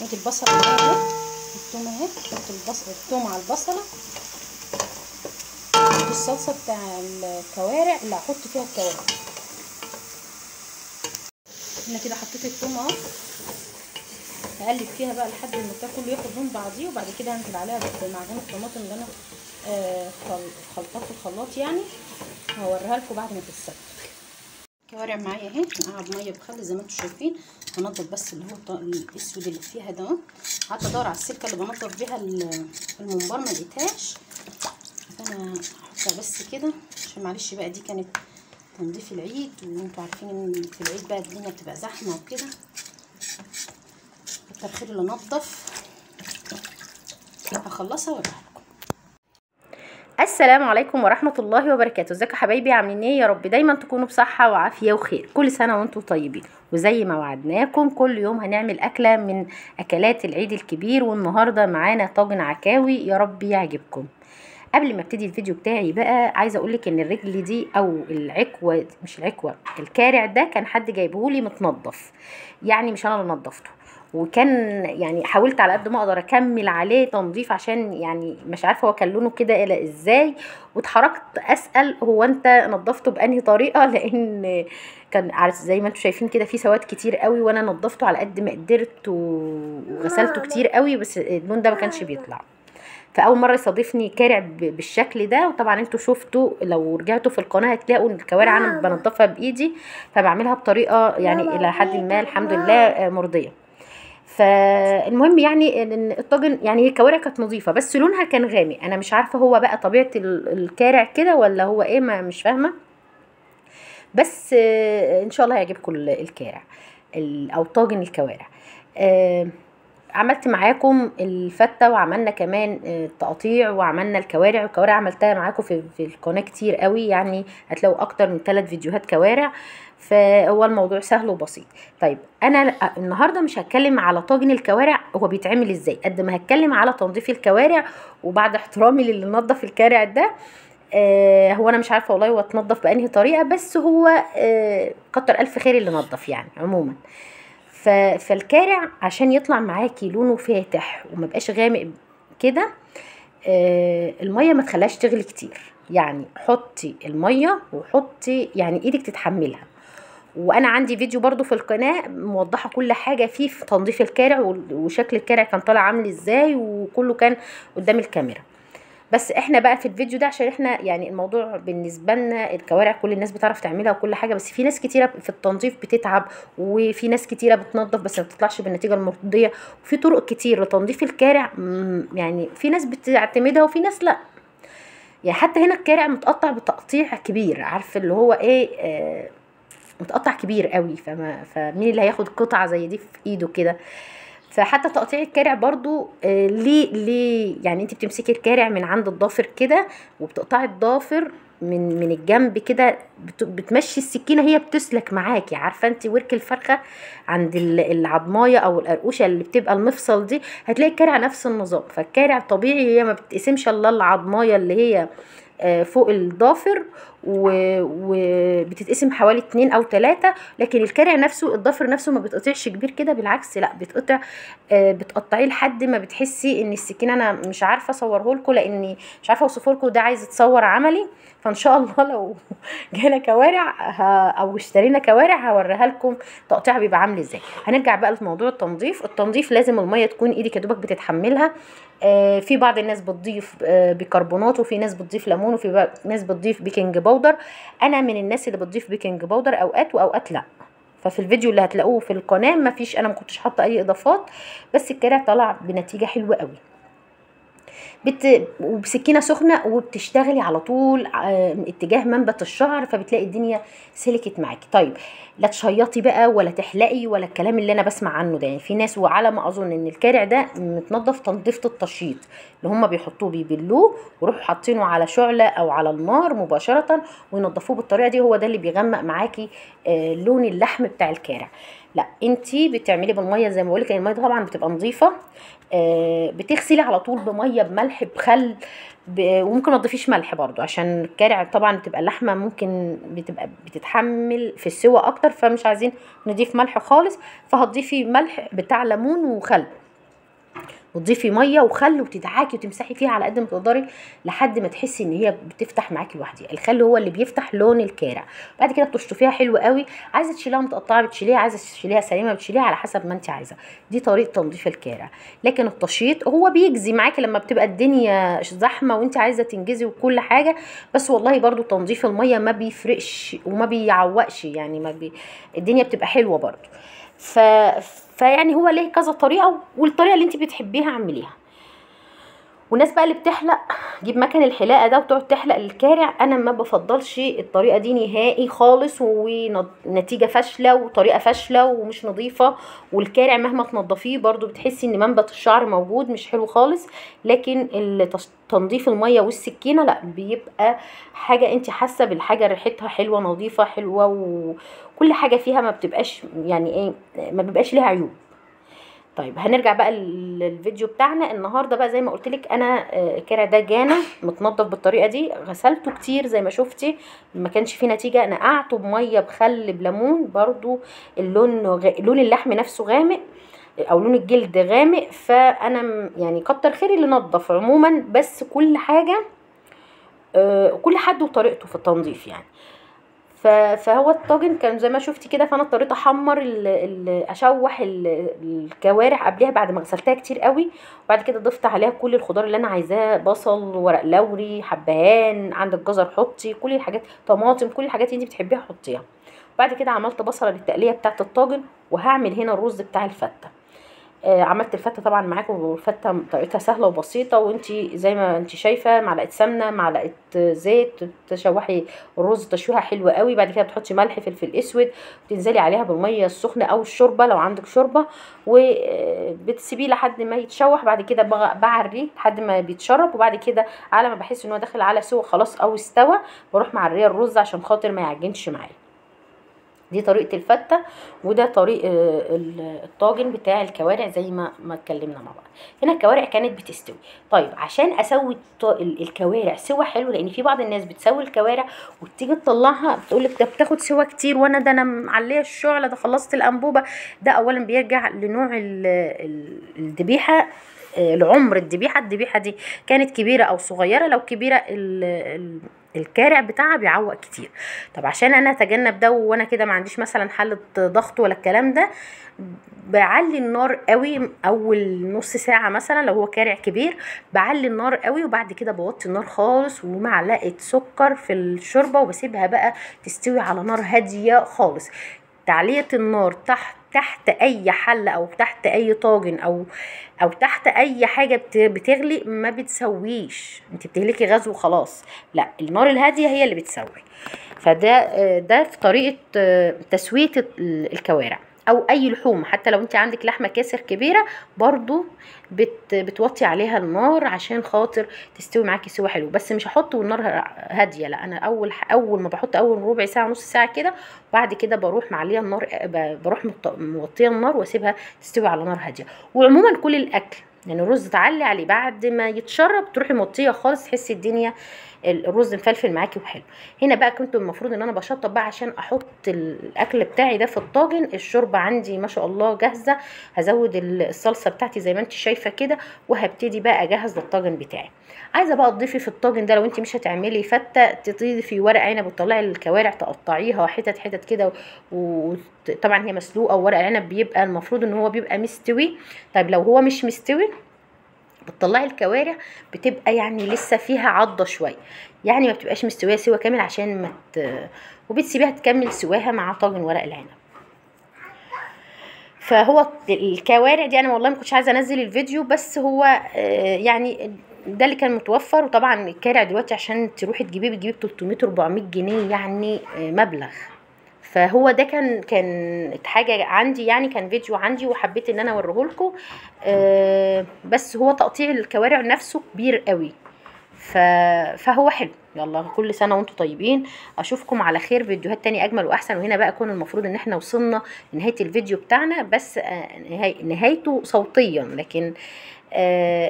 ادي البصل معايا اهي، الثوم اهي، احط الثوم على البصله. الصلصه بتاع الكوارع اللي هحط فيها الكوارع. انا كده حطيت الثوم اهو، هقلب فيها بقى لحد ما كله ياخد لون بعضيه، وبعد كده هنزل عليها بمعجون الطماطم اللي انا خلطته في الخلاط يعني. هوريها لكم بعد ما تتسبك. الكوارع معايا اهي نقعها بميه بخل زي ما انتم شايفين. هنضف بس اللي هو الاسود اللي فيها ده اهو. قعدت ادور على السلكه اللي بنضف بيها الممبار ما لقيتهاش، فانا هحطها بس كده عشان معلش بقى دي كانت تنظيف العيد، وانتوا عارفين ان في العيد بقى الدنيا بتبقى زحمه وكده. كتر خير اللي نضف. هخلصها واوريها لكم. السلام عليكم ورحمة الله وبركاته. ازيكم يا حبايبي، عاملين ايه؟ يا رب دايما تكونوا بصحة وعافية وخير. كل سنة وانتم طيبين. وزي ما وعدناكم كل يوم هنعمل أكلة من أكلات العيد الكبير، والنهاردة معانا طاجن عكاوي يا رب يعجبكم. قبل ما ابتدي الفيديو بتاعي بقى عايزه اقولك ان الرجل دي او العكوه، مش العكوه، الكارع ده كان حد جايبهولي متنضف، يعني مش انا اللي نضفته. وكان يعني حاولت على قد ما اقدر اكمل عليه تنظيف، عشان يعني مش عارفه هو كان لونه كده ازاي. واتحركت اسال هو انت نضفته بانهي طريقه، لان كان عارف زي ما انتم شايفين كده في سواد كتير قوي، وانا نضفته على قد ما قدرت وغسلته كتير قوي، بس اللون ده ما كانش بيطلع. فاول مره يصادفني كارع بالشكل ده. وطبعا انتوا شفتوا لو رجعتوا في القناه هتلاقوا ان الكوارع انا بنضفها بايدي، فبعملها بطريقه يعني الى حد ما الحمد لله مرضيه. فالمهم يعني ان الطاجن يعني هي الكوارع كانت نظيفه بس لونها كان غامق. انا مش عارفه هو بقى طبيعه الكارع كده ولا هو ايه، ما مش فاهمه. بس ان شاء الله هيعجبكم الكارع او طاجن الكوارع. عملت معاكم الفتة، وعملنا كمان التقطيع، وعملنا الكوارع عملتها معاكم في القناة كتير قوي، يعني هتلاقوا اكتر من 3 فيديوهات كوارع. فهو الموضوع سهل وبسيط. طيب انا النهارده مش هتكلم على طاجن الكوارع هو بيتعمل ازاي، قد ما هتكلم على تنظيف الكوارع. وبعد احترامي للي نظف الكارع ده، هو انا مش عارفه والله هو اتنضف بانهي طريقه، بس هو كتر الف خير اللي نظف يعني عموما. فالكارع عشان يطلع معاكي لونه فاتح وما بقاش غامق كده، الميه ما تخليهاش تغلي كتير، يعني حطي الميه وحطي يعني ايدك تتحملها. وانا عندي فيديو برضو في القناه موضحه كل حاجه فيه في تنظيف الكارع، وشكل الكارع كان طالع عامل ازاي، وكله كان قدام الكاميرا. بس احنا بقى في الفيديو ده عشان احنا يعني الموضوع بالنسبه لنا الكوارع كل الناس بتعرف تعملها وكل حاجه، بس في ناس كتيره في التنظيف بتتعب، وفي ناس كتيره بتنظف بس ما بتطلعش بالنتيجه المرضيه. وفي طرق كتير لتنظيف الكارع، يعني في ناس بتعتمدها وفي ناس لا. يعني حتى هنا الكارع متقطع بتقطيع كبير، عارفه اللي هو ايه، متقطع كبير قوي، فمين اللي هياخد قطعه زي دي في ايده كده؟ فحتى تقطيع الكارع برضو ليه يعني انت بتمسكي الكارع من عند الضافر كده، وبتقطعي الضافر من الجنب كده، بتمشي السكينه هي بتسلك معاكي. عارفه انت ورك الفرخه عند العضمايه او القرقوشه اللي بتبقى المفصل دي، هتلاقي الكارع نفس النظام. فالكارع طبيعي هي ما بتقسمش الا العضمايه اللي هي فوق الضافر، وبتتقسم حوالي 2 أو 3. لكن الكارع نفسه الضفر نفسه ما بتقطعش كبير كده، بالعكس لا بتقطع، بتقطعيه لحد ما بتحسي ان السكينه، انا مش عارفه اصوره لكم لاني مش عارفه اوصفه لكم، ده عايز يتصور عملي. فان شاء الله لو جانا كوارع او اشترينا كوارع هوريها لكم تقطيعها بيبقى عامل ازاي. هنرجع بقى لموضوع التنظيف لازم الميه تكون ايدك يا دوبك بتتحملها. في بعض الناس بتضيف بيكربونات، وفي ناس بتضيف ليمون، وفي ناس بتضيف بيكنج باودر. انا من الناس اللي بتضيف بيكنج باودر اوقات واوقات لا. ففي الفيديو اللي هتلاقوه في القناه مفيش، انا ما كنتش حاطه اي اضافات، بس الكارع طلع بنتيجه حلوه قوي. وبسكينه سخنه وبتشتغلي على طول اتجاه منبت الشعر، فبتلاقي الدنيا سلكت معاكي. طيب لا تشيطي بقى ولا تحلقي ولا الكلام اللي انا بسمع عنه ده. يعني في ناس، وعلى ما اظن ان الكارع ده متنضف تنظيفه التشييط، اللي هم بيحطوه بيبلوه ويروحوا حاطينه على شعله او على النار مباشره وينضفوه بالطريقه دي، هو ده اللي بيغمق معاكي لون اللحم بتاع الكارع. لا انتي بتعملي بالميه زي ما بقولك، الميه طبعا بتبقى نظيفه. بتغسلي على طول بميه بملح بخل، وممكن ما تضيفيش ملح برضو عشان الكارع طبعا بتبقى اللحمه ممكن بتبقى بتتحمل في السوا اكتر، فمش عايزين نضيف ملح خالص. فهتضيفي ملح بتاع ليمون وخل وتضيفي ميه وخل وتدعكي وتمسحي فيها على قد ما تقدري لحد ما تحسي ان هي بتفتح معاكي لوحدها. الخل هو اللي بيفتح لون الكارع. بعد كده بتشطفيها حلو قوي، عايزه تشيليها متقطعه بتشيليها، عايزه تشيليها سليمه بتشيليها، على حسب ما انت عايزه. دي طريقه تنظيف الكارع. لكن التشييط هو بيجزي معاكي لما بتبقى الدنيا زحمه وانت عايزه تنجزي وكل حاجه، بس والله برضو تنظيف الميه ما بيفرقش وما بيعوقش، يعني الدنيا بتبقى حلوه برضو. فيعني هو ليه كذا طريقه، والطريقه اللي انت بتحبيها اعمليها. والناس بقى اللي بتحلق جيب مكان الحلاقه ده وتقعد تحلق الكارع، انا ما بفضلش الطريقه دي نهائي خالص، ونتيجه فاشله وطريقه فاشله ومش نظيفه، والكارع مهما تنضفيه برضو بتحسي ان منبت الشعر موجود، مش حلو خالص. لكن تنظيف الميه والسكينه لا، بيبقى حاجه انت حاسه بالحاجه ريحتها حلوه نظيفه حلوه، وكل حاجه فيها ما بتبقاش يعني ايه، ما بيبقاش ليها عيوب. طيب هنرجع بقى للفيديو بتاعنا النهارده بقى. زي ما قلت لك انا الكارع ده جانا متنضف بالطريقه دي، غسلته كتير زي ما شفتي، ما كانش فيه نتيجه، نقعته بميه بخل بليمون، برضو لون اللحم نفسه غامق او لون الجلد غامق، فانا يعني كتر خيري اللي نضف عموما. بس كل حاجه كل حد وطريقته في التنظيف يعني. فهو الطاجن كان زي ما شفتي كده، فانا اضطريت احمر اشوح الكوارع قبلها بعد ما غسلتها كتير قوي، وبعد كده ضفت عليها كل الخضار اللي انا عايزاه، بصل، ورق لوري، حبهان، عندك جزر حطي، كل الحاجات، طماطم، كل الحاجات اللي انت بتحبيها حطيها. بعد كده عملت بصله للتقليه بتاعه الطاجن، وهعمل هنا الرز بتاع الفته. عملت الفته طبعا معاكم، والفته طريقتها سهله وبسيطه، وانتي زي ما انتي شايفه معلقه سمنه، معلقه زيت، تشوحي الرز تشويحه حلوه قوي. بعد كده بتحطي ملح، فلفل اسود، وتنزلي عليها بالميه السخنه او الشوربه لو عندك شوربه، وبتسيبيه لحد ما يتشوح. بعد كده بعريه لحد ما بيتشرب، وبعد كده على ما بحس ان هو داخل على سوا خلاص او استوى، بروح معريه الرز عشان خاطر ما يعجنش معايا. دي طريقه الفته، وده طريق الطاجن بتاع الكوارع زي ما اتكلمنا مع بعض. هنا الكوارع كانت بتستوي. طيب عشان اسوي الكوارع سوا حلو، لان في بعض الناس بتسوي الكوارع وتيجي تطلعها بتقولك ده بتاخد سوا كتير، وانا ده انا معليه الشعله، ده خلصت الانبوبه. ده اولا بيرجع لنوع الذبيحه، لعمر الذبيحه دي كانت كبيره او صغيره. لو كبيره الكارع بتاعها بيعوق كتير. طب عشان انا اتجنب ده، وانا كده ما عنديش مثلا حاله ضغط ولا الكلام ده، بعلي النار قوي اول نص ساعه مثلا لو هو كارع كبير، بعلي النار قوي، وبعد كده بوطي النار خالص، ومعلقه سكر في الشوربه، وبسيبها بقى تستوي على نار هاديه خالص. تعليه النار تحت اي حله او تحت اي طاجن او تحت اي حاجه بتغلي ما بتسويش، انت بتهلكي غاز وخلاص. لا، النار الهاديه هي اللي بتسوي. ده في طريقه تسويه الكوارع او اي لحوم. حتى لو انت عندك لحمه كاسر كبيره برضو بتوطي عليها النار عشان خاطر تستوي معاكي سوا حلو. بس مش هحط والنار هاديه، لا، انا اول ما بحط اول ربع ساعه نص ساعه كده، وبعد كده بروح معليه النار، بروح موطيه النار واسيبها تستوي على نار هاديه. وعموما كل الاكل يعني الرز تعلي عليه بعد ما يتشرب تروحي موطيه خالص، تحسي الدنيا الرز مفلفل معاكي وحلو. هنا بقى كنت المفروض ان انا بشطب بقى عشان احط الاكل بتاعي ده في الطاجن. الشوربه عندي ما شاء الله جاهزه، هزود الصلصه بتاعتي زي ما انت شايفه كده، وهبتدي بقى اجهز للطاجن بتاعي. عايزه بقى تضيفي في الطاجن ده، لو انت مش هتعملي فته، تضيفي ورق عنب وتطلعي الكوارع تقطعيها حتت كده، وطبعا هي مسلوقه، وورق العنب بيبقى المفروض ان هو بيبقى مستوي. طيب لو هو مش مستوي بتطلعي الكوارع بتبقى يعني لسه فيها عضه شويه، يعني ما بتبقاش مستويه سوا كامل عشان وبتسيبيها تكمل سواها مع طاجن ورق العنب. فهو الكوارع دي انا والله ما كنتش عايزه انزل الفيديو، بس هو يعني ده اللي كان متوفر. وطبعا الكارع دلوقتي عشان تروحي تجيبيه ب 300 400 جنيه يعني مبلغ. فهو ده كانت حاجه عندي، يعني كان فيديو عندي وحبيت ان انا اوريهولكم. بس هو تقطيع الكوارع نفسه كبير قوي، فهو حلو. يلا كل سنه وانتم طيبين، اشوفكم على خير فيديوهات تاني اجمل واحسن. وهنا بقى يكون المفروض ان احنا وصلنا لنهايه الفيديو بتاعنا، بس نهايته صوتيا، لكن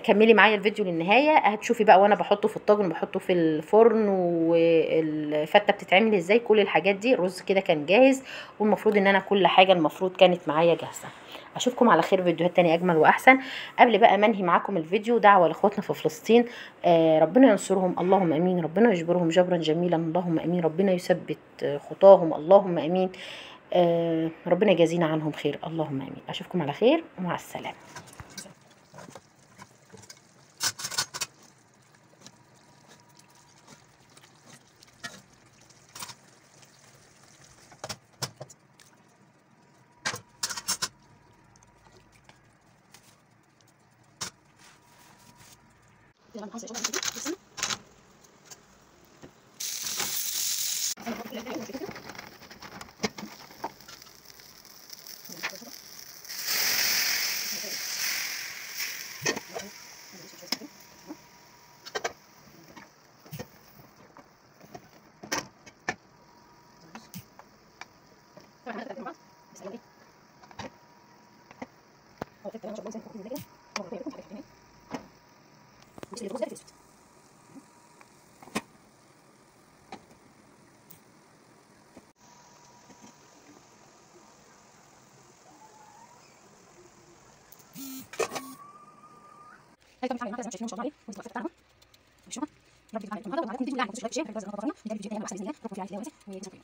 كملي معايا الفيديو للنهايه، هتشوفي بقى وانا بحطه في الطاجن، بحطه في الفرن، والفته بتتعمل ازاي، كل الحاجات دي. الرز كده كان جاهز، والمفروض ان انا كل حاجه المفروض كانت معايا جاهزه. اشوفكم على خير فيديوهات تانية اجمل واحسن. قبل بقى ما انهي معاكم الفيديو، دعوه لاخواتنا في فلسطين، ربنا ينصرهم اللهم امين، ربنا يجبرهم جبرا جميلا اللهم امين، ربنا يثبت خطاهم اللهم امين، ربنا يجازينا عنهم خير اللهم امين. اشوفكم على خير ومع السلامه. هاي طبعا معانا زي ما شايفين ما شاء الله عليه، ودي الوقفه بتاعهم شوفوا. يا رب يجعلكم النهارده وعليكم فيديو لايك وسبسكرايب وشير، ربنا يبارك لكم فينا. نتقابل فيديو تاني مع احسن باذن الله. ربكم في رعايه الله ويسع ويجزاكم